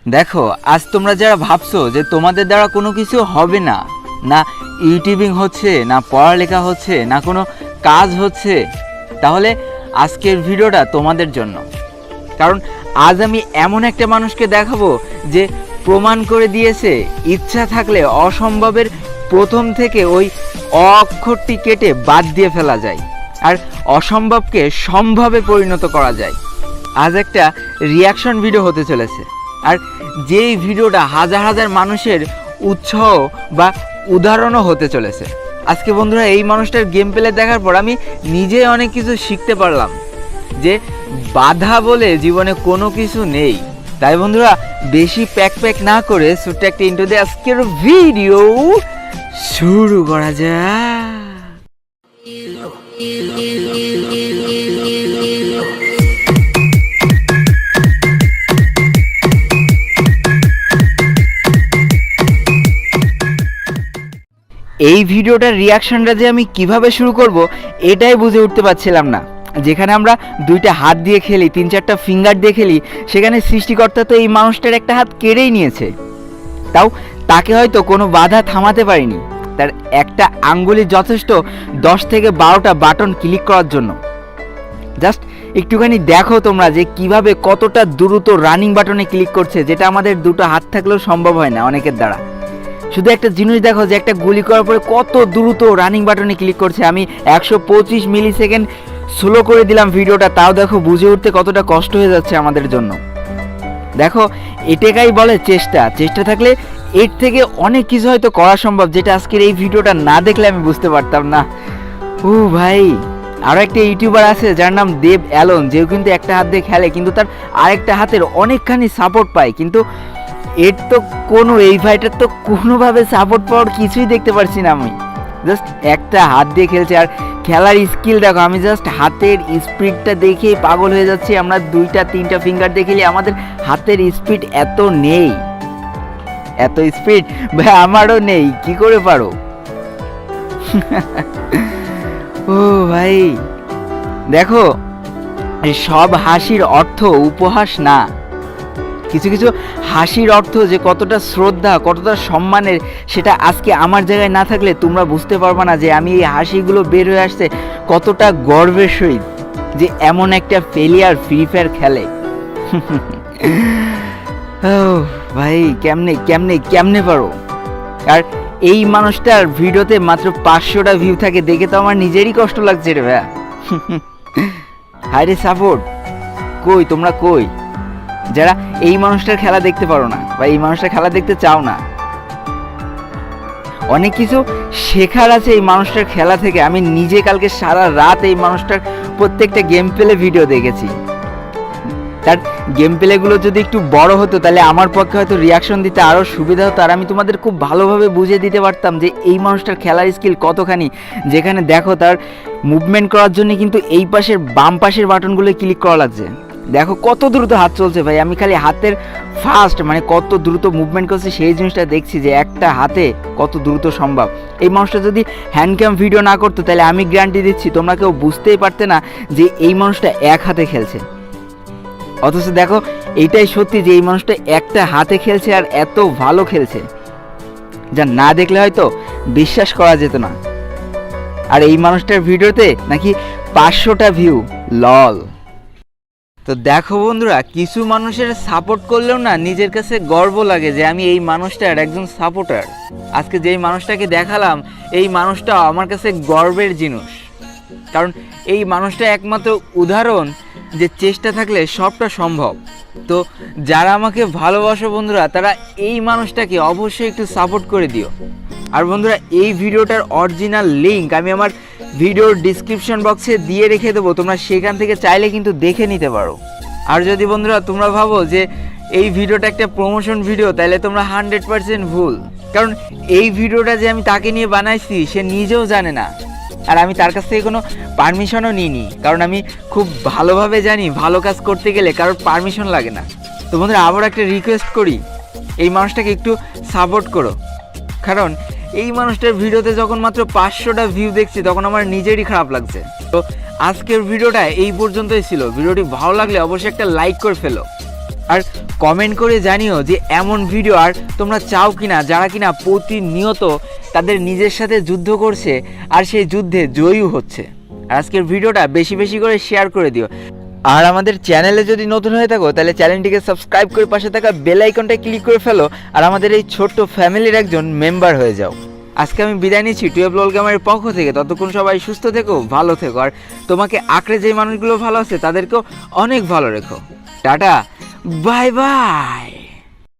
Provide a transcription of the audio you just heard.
দেখো, আজ তোমরা যারা ভাবছো যে তোমাদের দ্বারা কোনো কিছু হবে না, না ইউটিউবিং হচ্ছে, না পড়ালেখা হচ্ছে, না কোনো কাজ হচ্ছে, তাহলে আজকের ভিডিওটা তোমাদের জন্য। কারণ আজ আমি এমন একটা মানুষকে দেখাবো যে প্রমাণ করে দিয়েছে ইচ্ছা থাকলে অসম্ভবের প্রথম থেকে ওই অক্ষরটি কেটে বাদ দিয়ে ফেলা যায়, আর অসম্ভবকে সম্ভবে পরিণত করা যায়। আজ একটা রিয়াকশন ভিডিও হতে চলেছে, আর যেই ভিডিওটা হাজার হাজার মানুষের উৎসাহ বা উদাহরণও হতে চলেছে। আজকে বন্ধুরা এই মানুষটার গেম প্লে দেখার পর আমি নিজে অনেক কিছু শিখতে পারলাম যে বাধা বলে জীবনে কোনো কিছু নেই। তাই বন্ধুরা বেশি প্যাক না করে ছোট্ট একটা ইন্ট্রো দিয়ে আজকের ভিডিও শুরু করা যাক। এই ভিডিওটার রিয়াকশনটা যে আমি কিভাবে শুরু করব এটাই বুঝে উঠতে পারছিলাম না। যেখানে আমরা দুইটা হাত দিয়ে খেলি, 3-4টা ফিঙ্গার দিয়ে খেলি, সেখানে সৃষ্টিকর্তা তো এই মানুষটার একটা হাত কেড়েই নিয়েছে। তাও তাকে হয়তো কোনো বাধা থামাতে পারিনি, তার একটা আঙ্গুলি যথেষ্ট 10 থেকে 12টা বাটন ক্লিক করার জন্য। জাস্ট একটুখানি দেখো তোমরা যে কিভাবে কতটা দ্রুত রানিং বাটনে ক্লিক করছে, যেটা আমাদের দুটো হাত থাকলেও সম্ভব হয় না অনেকের দ্বারা। শুধু একটা জিনিস দেখো যে একটা গুলি করার পরে কত দ্রুত রানিং বাটনে ক্লিক করছে। আমি 125 মিলি সেকেন্ড স্লো করে দিলাম ভিডিওটা, তাও দেখো বুঝে উঠতে কতটা কষ্ট হয়ে যাচ্ছে আমাদের জন্য। দেখো এটাকেই বলে চেষ্টা। চেষ্টা থাকলে এর থেকে অনেক কিছু হয়তো করা সম্ভব, যেটা আজকের এই ভিডিওটা না দেখলে আমি বুঝতে পারতাম না। ও ভাই, আরও একটা ইউটিউবার আছে যার নাম দেব অ্যালন, যেও কিন্তু একটা হাত দিয়ে খেলে, কিন্তু তার আরেকটা হাতের অনেকখানি সাপোর্ট পায়। কিন্তু এর তো কোনো, এই ভাইটার তো কোনোভাবে সাপোর্ট পাওয়ার কিছুই দেখতে পারছি না আমি। জাস্ট একটা হাত দিয়ে খেলছে, আর খেলার স্কিল দেখো। আমি জাস্ট হাতের স্পিডটা দেখে পাগল হয়ে যাচ্ছি। আমরা 2-3টা ফিঙ্গার দিয়ে খেলি, আমাদের হাতের স্পিড এত নেই। এত স্পিড ভাই আমারও নেই, কি করে পারো? ও ভাই দেখো, সব হাসির অর্থ উপহাস না। কিছু কিছু হাসির অর্থ যে কতটা শ্রদ্ধা, কতটা সম্মানের, সেটা আজকে আমার জায়গায় না থাকলে তোমরা বুঝতে পারবে না যে আমি এই হাসিগুলো বের হয়ে আসছে কতটা গর্বের সহিত যে এমন একটা প্লেয়ার ফ্রি ফায়ার খেলে। ও ভাই, কেমনে কেমনে কেমনে পারো? আর এই মানুষটার ভিডিওতে মাত্র 500টা ভিউ থাকে, দেখে তো আমার নিজেরই কষ্ট লাগছে রে ভাইয়া। হায় রে সাপোর্ট, কই তোমরা, কই যারা এই মানুষটার খেলা দেখতে পারো না বা এই মানুষটার খেলা দেখতে চাও না? অনেক কিছু শেখার আছে এই মানুষটার খেলা থেকে। আমি নিজে কালকে সারা রাত এই মানুষটার প্রত্যেকটা গেম প্লে ভিডিও দেখেছি। তার গেম প্লেগুলো যদি একটু বড় হতো তাহলে আমার পক্ষে হয়তো রিয়াকশন দিতে আরও সুবিধা হতো, আর আমি তোমাদের খুব ভালোভাবে বুঝিয়ে দিতে পারতাম যে এই মানুষটার খেলার স্কিল কতখানি। যেখানে দেখো তার মুভমেন্ট করার জন্য কিন্তু এই পাশের বাম পাশের বাটনগুলো ক্লিক করা লাগছে। দেখো কত দ্রুত হাত চলছে ভাই। আমি খালি হাতের ফাস্ট, মানে কত দ্রুত মুভমেন্ট করছে সেই জিনিসটা দেখছি, যে একটা হাতে কত দ্রুত সম্ভব। এই মানুষটা যদি হ্যান্ডক্যাম ভিডিও না করতো তাহলে আমি গ্যারান্টি দিচ্ছি তোমরা কেউ বুঝতেই পারতে না যে এই মানুষটা এক হাতে খেলছে। অথচ দেখো এইটাই সত্যি যে এই মানুষটা একটা হাতে খেলছে আর এত ভালো খেলছে, যা না দেখলে হয়তো বিশ্বাস করা যেত না। আর এই মানুষটার ভিডিওতে নাকি 500টা ভিউ, লল। তো দেখো বন্ধুরা, কিছু মানুষের সাপোর্ট করলেও না নিজের কাছে গর্ব লাগে যে আমি এই মানুষটার একজন সাপোর্টার। আজকে যেই মানুষটাকে দেখালাম, এই মানুষটা আমার কাছে গর্বের জিনিস। কারণ এই মানুষটা একমাত্র উদাহরণ যে চেষ্টা থাকলে সবটা সম্ভব। তো যারা আমাকে ভালোবাসো বন্ধুরা, তারা এই মানুষটাকে অবশ্যই একটু সাপোর্ট করে দিও। আর বন্ধুরা এই ভিডিওটার অরিজিনাল লিঙ্ক আমি আমার ভিডিওর ডিসক্রিপশন বক্সে দিয়ে রেখে দেবো, তোমরা সেখান থেকে চাইলে কিন্তু দেখে নিতে পারো। আর যদি বন্ধুরা তোমরা ভাবো যে এই ভিডিওটা একটা প্রমোশন ভিডিও, তাহলে তোমরা 100% ভুল। কারণ এই ভিডিওটা যে আমি তাকে নিয়ে বানাইছি সে নিজেও জানে না, আর আমি তার কাছ থেকে কোনো পারমিশনও নিইনি। কারণ আমি খুব ভালোভাবে জানি ভালো কাজ করতে গেলে কারোর পারমিশন লাগে না। তো বন্ধুরা আবার একটা রিকোয়েস্ট করি, এই মানুষটাকে একটু সাপোর্ট করো। কারণ এই মানুষটার ভিডিওতে যখন মাত্র 500টা ভিউ দেখছি তখন আমার নিজেরই খারাপ লাগছে। তো আজকের ভিডিওটা এই পর্যন্তই ছিল। ভিডিওটি ভালো লাগলে অবশ্যই একটা লাইক করে ফেলো। আর কমেন্ট করে জানিও যে এমন ভিডিও আর তোমরা চাও কিনা যারা কিনা প্রতিনিয়ত তাদের নিজের সাথে যুদ্ধ করছে আর সেই যুদ্ধে জয়ী হচ্ছে। আর আজকের ভিডিওটা বেশি বেশি করে শেয়ার করে দিও। আর আমাদের চ্যানেলে যদি নতুন হয়ে থাকো তাহলে চ্যানেলটিকে সাবস্ক্রাইব করে পাশে থাকা বেল আইকনটা ক্লিক করে ফেলো আর আমাদের এই ছোট্ট ফ্যামিলির একজন মেম্বার হয়ে যাও। আজকে আমি বিদায় নিচ্ছি 12 LOL গেমারের পক্ষ থেকে। ততক্ষণ সবাই সুস্থ থেকো, ভালো থেকো, আর তোমাকে আঁকড়ে যে মানুষগুলো ভালো আছে তাদেরকেও অনেক ভালো রেখো। Tata, bye bye.